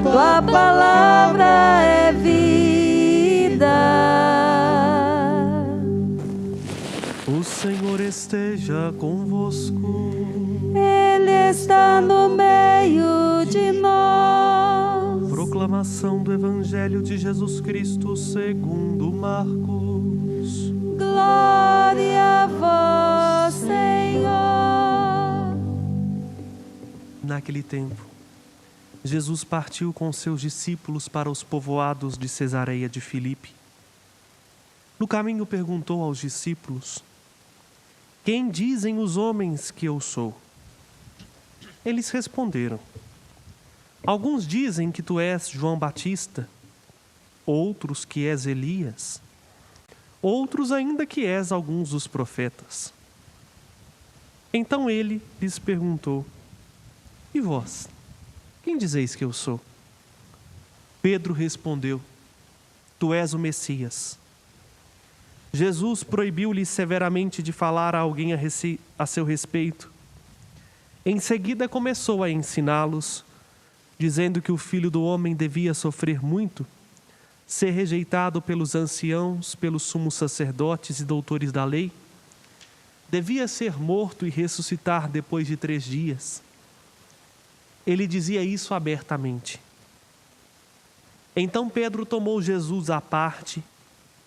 tua palavra é vida. O Senhor esteja convosco. Ele está no meio de nós. Proclamação do Evangelho de Jesus Cristo segundo Marcos. Glória a vós, Senhor. Naquele tempo, Jesus partiu com seus discípulos para os povoados de Cesareia de Filipe. No caminho perguntou aos discípulos: quem dizem os homens que eu sou? Eles responderam: alguns dizem que tu és João Batista, outros que és Elias, outros ainda que és alguns dos profetas. Então ele lhes perguntou: e vós, quem dizeis que eu sou? Pedro respondeu: tu és o Messias. Jesus proibiu-lhe severamente de falar a alguém a seu respeito. Em seguida começou a ensiná-los, dizendo que o Filho do Homem devia sofrer muito, ser rejeitado pelos anciãos, pelos sumos sacerdotes e doutores da lei, devia ser morto e ressuscitar depois de 3 dias. Ele dizia isso abertamente. Então Pedro tomou Jesus à parte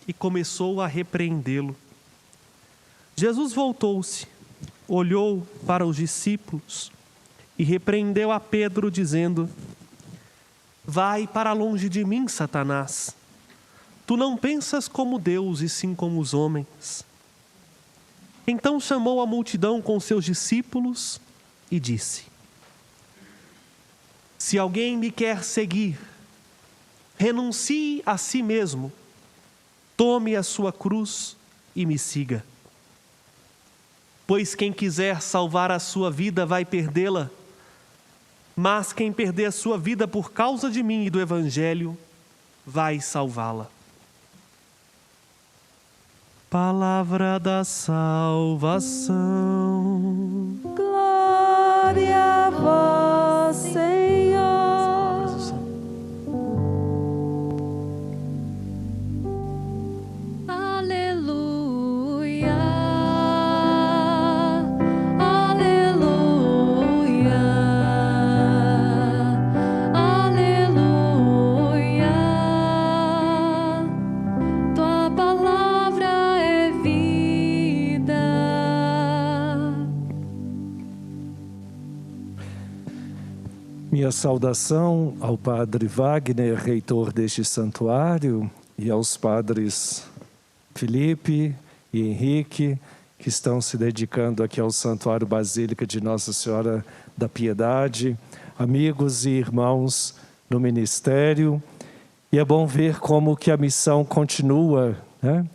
e começou a repreendê-lo. Jesus voltou-se, olhou para os discípulos e repreendeu a Pedro, dizendo: vai para longe de mim, Satanás. Tu não pensas como Deus e sim como os homens. Então chamou a multidão com seus discípulos e disse: se alguém me quer seguir, renuncie a si mesmo, tome a sua cruz e me siga. Pois quem quiser salvar a sua vida vai perdê-la, mas quem perder a sua vida por causa de mim e do Evangelho, vai salvá-la. Palavra da salvação. Glória a vós, Senhor. Aleluia, aleluia, aleluia. Tua palavra é vida. Minha saudação ao Padre Wagner, reitor deste santuário, e aos padres Felipe e Henrique, que estão se dedicando aqui ao Santuário Basílica de Nossa Senhora da Piedade, amigos e irmãos no ministério. E é bom ver como que a missão continua, né?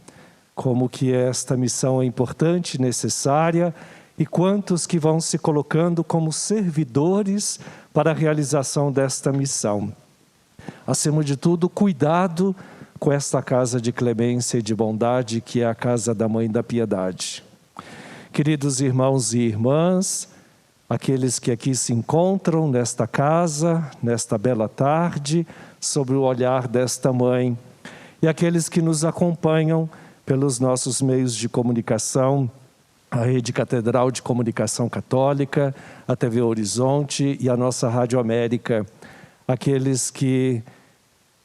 Como que esta missão é importante, necessária, e quantos que vão se colocando como servidores para a realização desta missão. Acima de tudo, cuidado com esta casa de clemência e de bondade, que é a casa da Mãe da Piedade. Queridos irmãos e irmãs, aqueles que aqui se encontram nesta casa, nesta bela tarde, sob o olhar desta Mãe, e aqueles que nos acompanham pelos nossos meios de comunicação, a Rede Catedral de Comunicação Católica, a TV Horizonte e a nossa Rádio América, aqueles que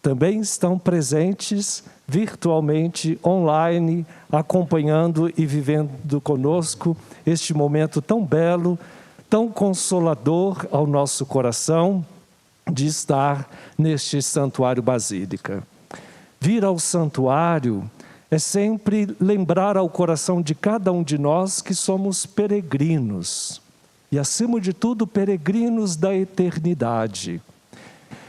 também estão presentes virtualmente, online, acompanhando e vivendo conosco este momento tão belo, tão consolador ao nosso coração de estar neste Santuário Basílica. Vir ao santuário é sempre lembrar ao coração de cada um de nós que somos peregrinos. E, acima de tudo, peregrinos da eternidade.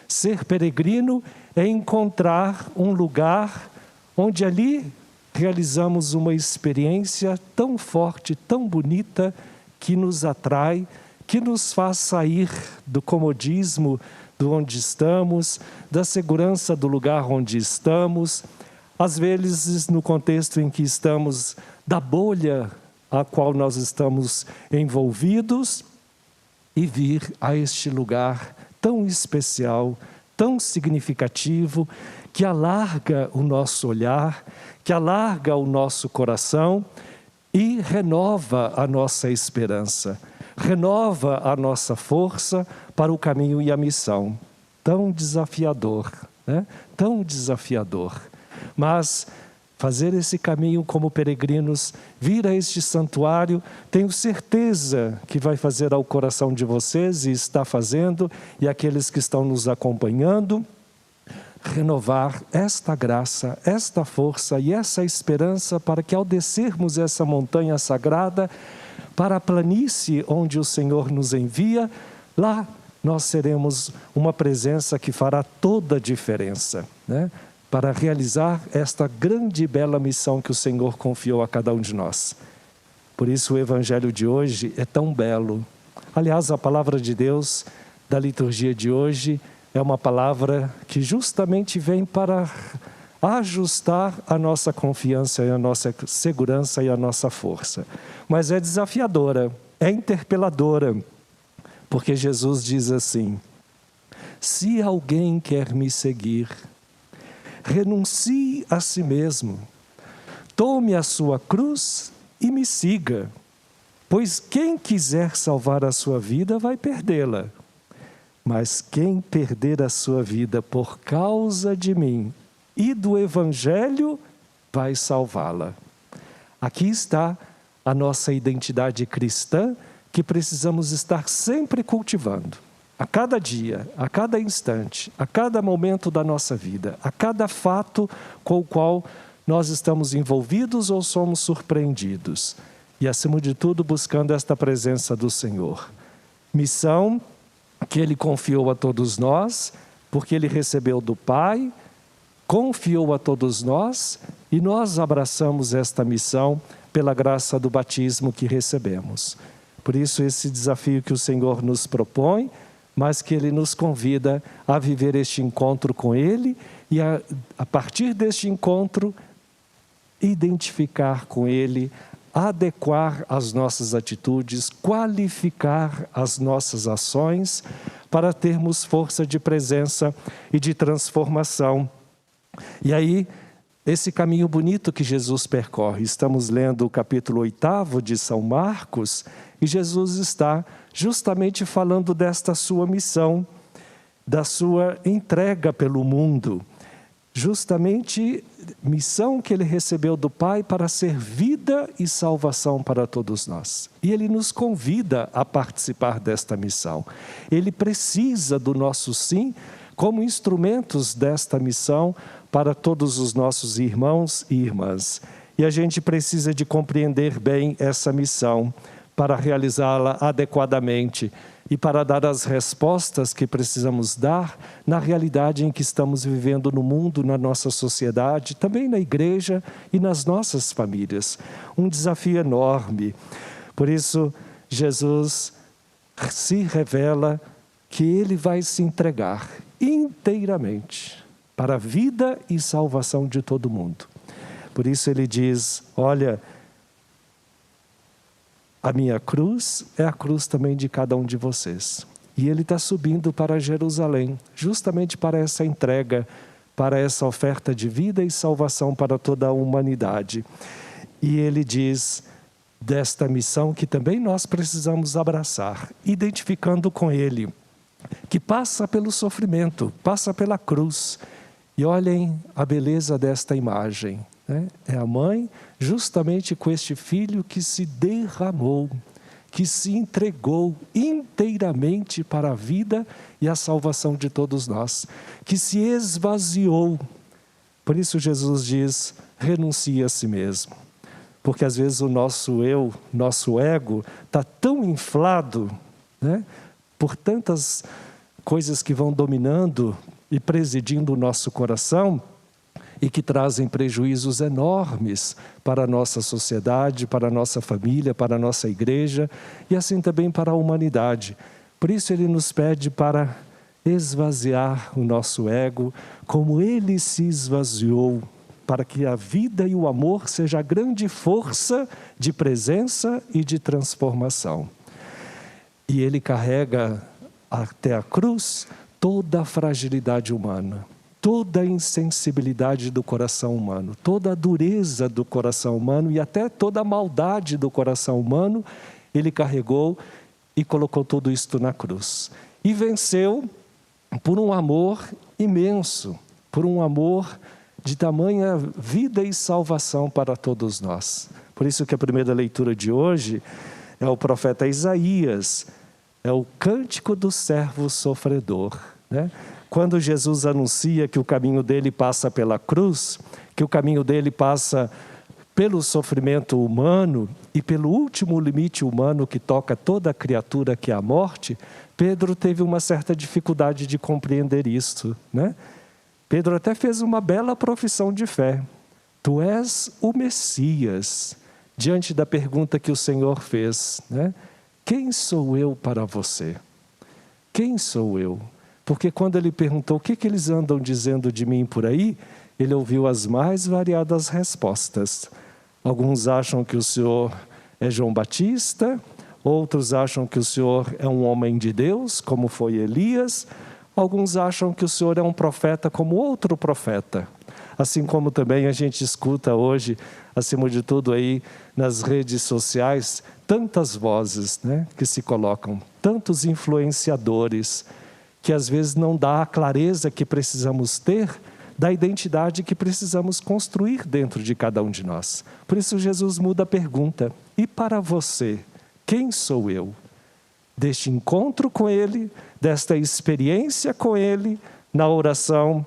Ser peregrino é encontrar um lugar onde ali realizamos uma experiência tão forte, tão bonita, que nos atrai, que nos faz sair do comodismo de onde estamos, da segurança do lugar onde estamos, às vezes no contexto em que estamos, da bolha a qual nós estamos envolvidos, e vir a este lugar tão especial, tão significativo, que alarga o nosso olhar, que alarga o nosso coração e renova a nossa esperança, renova a nossa força para o caminho e a missão. Tão desafiador, né? Tão desafiador. Mas fazer esse caminho como peregrinos, vir a este santuário, tenho certeza que vai fazer ao coração de vocês, e está fazendo, e aqueles que estão nos acompanhando, renovar esta graça, esta força e essa esperança para que ao descermos essa montanha sagrada, para a planície onde o Senhor nos envia, lá nós seremos uma presença que fará toda a diferença, né? Para realizar esta grande e bela missão que o Senhor confiou a cada um de nós. Por isso o Evangelho de hoje é tão belo. Aliás, a palavra de Deus da liturgia de hoje é uma palavra que justamente vem para ajustar a nossa confiança e a nossa segurança e a nossa força. Mas é desafiadora, é interpeladora, porque Jesus diz assim: se alguém quer me seguir, renuncie a si mesmo, tome a sua cruz e me siga, pois quem quiser salvar a sua vida vai perdê-la. Mas quem perder a sua vida por causa de mim e do Evangelho, vai salvá-la. Aqui está a nossa identidade cristã, que precisamos estar sempre cultivando. A cada dia, a cada instante, a cada momento da nossa vida, a cada fato com o qual nós estamos envolvidos ou somos surpreendidos. E, acima de tudo, buscando esta presença do Senhor. Missão que Ele confiou a todos nós, porque Ele recebeu do Pai, confiou a todos nós, e nós abraçamos esta missão pela graça do batismo que recebemos. Por isso, esse desafio que o Senhor nos propõe, mas que Ele nos convida a viver este encontro com Ele e a partir deste encontro, identificar com Ele, adequar as nossas atitudes, qualificar as nossas ações para termos força de presença e de transformação. E aí, esse caminho bonito que Jesus percorre, estamos lendo o capítulo 8 de São Marcos, e Jesus está justamente falando desta sua missão, da sua entrega pelo mundo. Justamente missão que Ele recebeu do Pai para ser vida e salvação para todos nós. E Ele nos convida a participar desta missão. Ele precisa do nosso sim como instrumentos desta missão para todos os nossos irmãos e irmãs. E a gente precisa de compreender bem essa missão para realizá-la adequadamente e para dar as respostas que precisamos dar na realidade em que estamos vivendo no mundo, na nossa sociedade, também na igreja e nas nossas famílias. Um desafio enorme. Por isso, Jesus se revela que Ele vai se entregar inteiramente para a vida e salvação de todo mundo. Por isso Ele diz, olha, a minha cruz é a cruz também de cada um de vocês. E Ele está subindo para Jerusalém, justamente para essa entrega, para essa oferta de vida e salvação para toda a humanidade. E Ele diz desta missão que também nós precisamos abraçar, identificando com Ele, que passa pelo sofrimento, passa pela cruz. E olhem a beleza desta imagem. É a mãe justamente com este filho que se derramou, que se entregou inteiramente para a vida e a salvação de todos nós, que se esvaziou. Por isso Jesus diz, renuncie a si mesmo. Porque às vezes o nosso eu, nosso ego, está tão inflado, né, por tantas coisas que vão dominando e presidindo o nosso coração, e que trazem prejuízos enormes para a nossa sociedade, para a nossa família, para a nossa igreja e assim também para a humanidade. Por isso Ele nos pede para esvaziar o nosso ego, como Ele se esvaziou, para que a vida e o amor seja a grande força de presença e de transformação. E Ele carrega até a cruz toda a fragilidade humana, toda a insensibilidade do coração humano, toda a dureza do coração humano e até toda a maldade do coração humano, ele carregou e colocou tudo isto na cruz. E venceu por um amor imenso, por um amor de tamanha vida e salvação para todos nós. Por isso que a primeira leitura de hoje é o profeta Isaías, é o cântico do servo sofredor, né? Quando Jesus anuncia que o caminho dele passa pela cruz, que o caminho dele passa pelo sofrimento humano e pelo último limite humano que toca toda a criatura, que é a morte, Pedro teve uma certa dificuldade de compreender isso, né? Pedro até fez uma bela profissão de fé. Tu és o Messias, diante da pergunta que o Senhor fez, né? Quem sou eu para você? Quem sou eu? Porque quando ele perguntou o que eles andam dizendo de mim por aí, ele ouviu as mais variadas respostas. Alguns acham que o Senhor é João Batista, outros acham que o Senhor é um homem de Deus, como foi Elias, alguns acham que o Senhor é um profeta como outro profeta. Assim como também a gente escuta hoje, acima de tudo aí nas redes sociais, tantas vozes, né, que se colocam, tantos influenciadores, que às vezes não dá a clareza que precisamos ter da identidade que precisamos construir dentro de cada um de nós. Por isso Jesus muda a pergunta: e para você, quem sou eu? Deste encontro com Ele, desta experiência com Ele, na oração,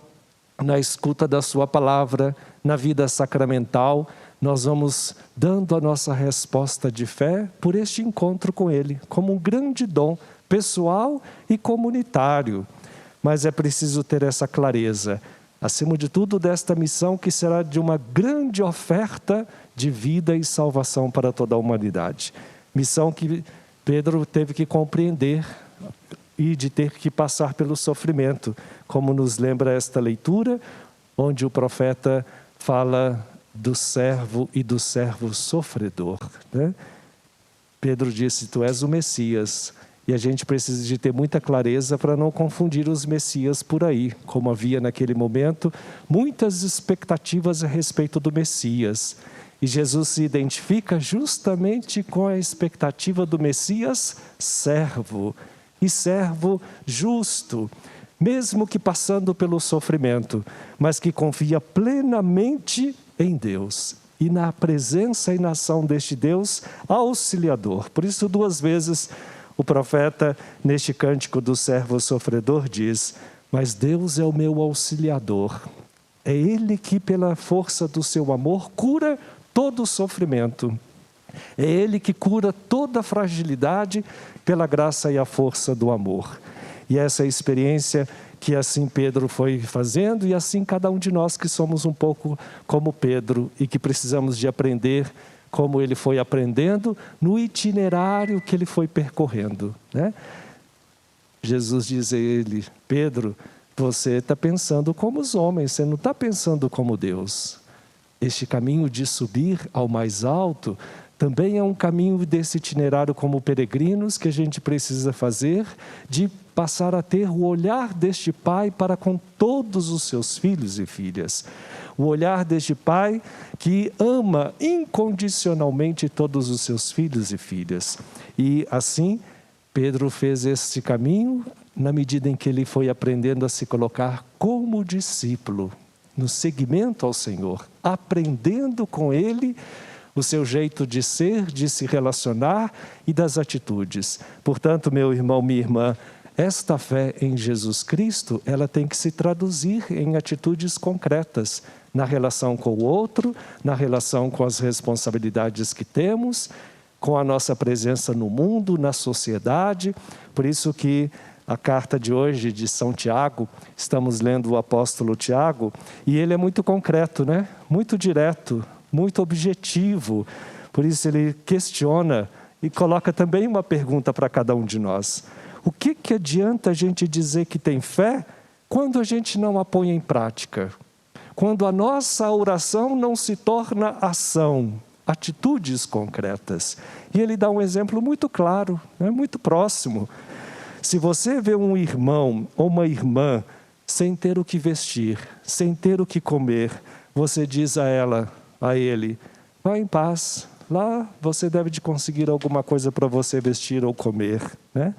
na escuta da sua palavra, na vida sacramental, nós vamos dando a nossa resposta de fé por este encontro com Ele, como um grande dom pessoal e comunitário. Mas é preciso ter essa clareza, acima de tudo, desta missão que será de uma grande oferta de vida e salvação para toda a humanidade. Missão que Pedro teve que compreender e de ter que passar pelo sofrimento, como nos lembra esta leitura, onde o profeta fala do servo e do servo sofredor, né? Pedro disse: tu és o Messias. E a gente precisa de ter muita clareza para não confundir os Messias por aí, como havia naquele momento muitas expectativas a respeito do Messias. E Jesus se identifica justamente com a expectativa do Messias servo, e servo justo, mesmo que passando pelo sofrimento, mas que confia plenamente em Deus e na presença e na ação deste Deus auxiliador. Por isso, 2 vezes, o profeta, neste cântico do servo sofredor, diz: mas Deus é o meu auxiliador. É Ele que, pela força do seu amor, cura todo o sofrimento. É Ele que cura toda a fragilidade pela graça e a força do amor. E essa é a experiência que assim Pedro foi fazendo, e assim cada um de nós que somos um pouco como Pedro e que precisamos de aprender como ele foi aprendendo no itinerário que ele foi percorrendo, né? Jesus diz a ele: Pedro, você está pensando como os homens, você não está pensando como Deus. Este caminho de subir ao mais alto também é um caminho desse itinerário como peregrinos que a gente precisa fazer, de passar a ter o olhar deste Pai para com todos os seus filhos e filhas. O olhar deste Pai que ama incondicionalmente todos os seus filhos e filhas. E assim, Pedro fez este caminho na medida em que ele foi aprendendo a se colocar como discípulo, no seguimento ao Senhor, aprendendo com Ele o seu jeito de ser, de se relacionar e das atitudes. Portanto, meu irmão, minha irmã, esta fé em Jesus Cristo, ela tem que se traduzir em atitudes concretas, na relação com o outro, na relação com as responsabilidades que temos, com a nossa presença no mundo, na sociedade. Por isso que a carta de hoje de São Tiago, estamos lendo o apóstolo Tiago, e ele é muito concreto, né? Muito direto, muito objetivo. Por isso ele questiona e coloca também uma pergunta para cada um de nós. O que adianta a gente dizer que tem fé quando a gente não a põe em prática? Quando a nossa oração não se torna ação, atitudes concretas. E ele dá um exemplo muito claro, né? Muito próximo. Se você vê um irmão ou uma irmã sem ter o que vestir, sem ter o que comer, você diz a ele, vá em paz, lá você deve de conseguir alguma coisa para você vestir ou comer, né?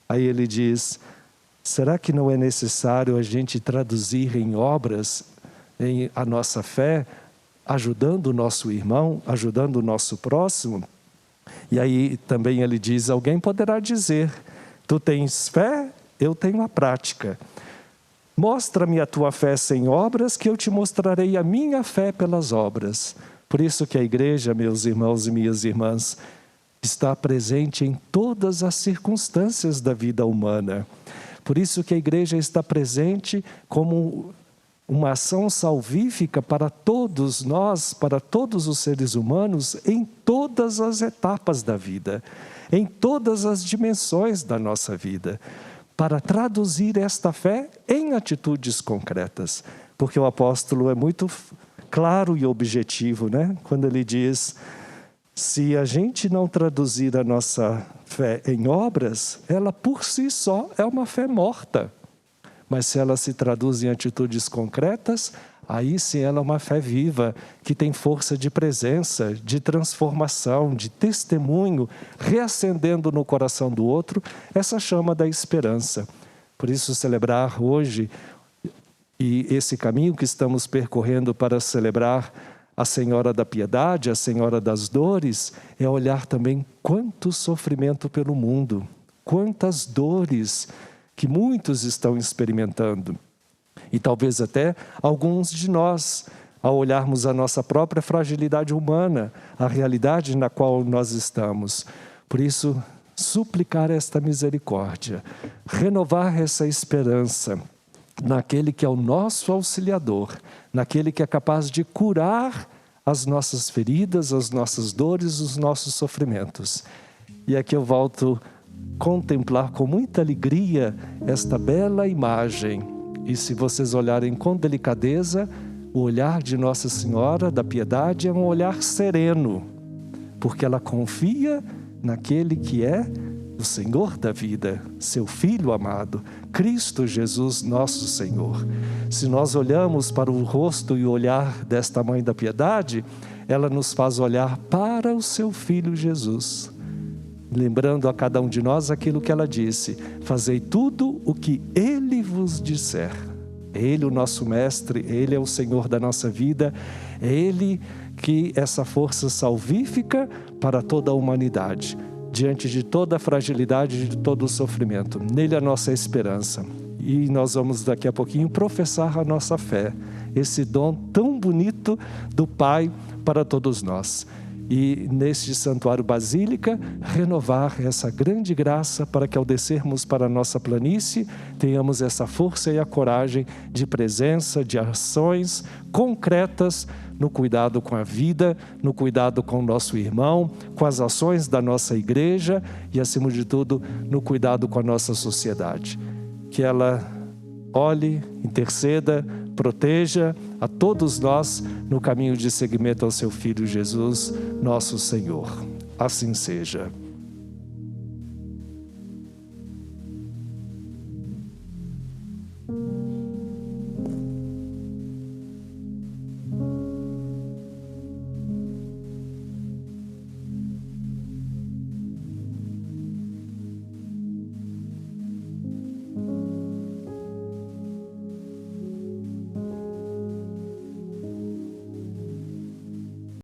Aí ele diz, será que não é necessário a gente traduzir em obras a nossa fé, ajudando o nosso irmão, ajudando o nosso próximo? E aí também ele diz, alguém poderá dizer, tu tens fé, eu tenho a prática. Mostra-me a tua fé sem obras, que eu te mostrarei a minha fé pelas obras. Por isso que a igreja, meus irmãos e minhas irmãs, está presente em todas as circunstâncias da vida humana. Por isso que a igreja está presente como uma ação salvífica para todos nós, para todos os seres humanos, em todas as etapas da vida, em todas as dimensões da nossa vida, para traduzir esta fé em atitudes concretas. Porque o apóstolo é muito claro e objetivo, né? Quando ele diz, se a gente não traduzir a nossa fé em obras, ela por si só é uma fé morta. Mas se ela se traduz em atitudes concretas, aí sim ela é uma fé viva, que tem força de presença, de transformação, de testemunho, reacendendo no coração do outro essa chama da esperança. Por isso celebrar hoje, e esse caminho que estamos percorrendo para celebrar a Senhora da Piedade, a Senhora das Dores, é olhar também quanto sofrimento pelo mundo, quantas dores que muitos estão experimentando. E talvez até alguns de nós, ao olharmos a nossa própria fragilidade humana, a realidade na qual nós estamos. Por isso, suplicar esta misericórdia, renovar essa esperança naquele que é o nosso auxiliador, naquele que é capaz de curar as nossas feridas, as nossas dores, os nossos sofrimentos. E aqui eu volto a contemplar com muita alegria esta bela imagem. E se vocês olharem com delicadeza, o olhar de Nossa Senhora da Piedade é um olhar sereno, porque ela confia naquele que é o Senhor da vida, seu Filho amado, Cristo Jesus, nosso Senhor. Se nós olhamos para o rosto e o olhar desta Mãe da Piedade, ela nos faz olhar para o seu Filho Jesus, lembrando a cada um de nós aquilo que ela disse, fazei tudo o que Ele vos disser. É Ele o nosso Mestre, Ele é o Senhor da nossa vida, é Ele que essa força salvífica para toda a humanidade, diante de toda a fragilidade, de todo o sofrimento. Nele a nossa esperança. E nós vamos daqui a pouquinho professar a nossa fé, esse dom tão bonito do Pai para todos nós. E neste Santuário Basílica, renovar essa grande graça para que ao descermos para a nossa planície, tenhamos essa força e a coragem de presença, de ações concretas no cuidado com a vida, no cuidado com o nosso irmão, com as ações da nossa igreja e, acima de tudo, no cuidado com a nossa sociedade. Que ela olhe, interceda, proteja a todos nós no caminho de seguimento ao seu Filho Jesus, nosso Senhor. Assim seja.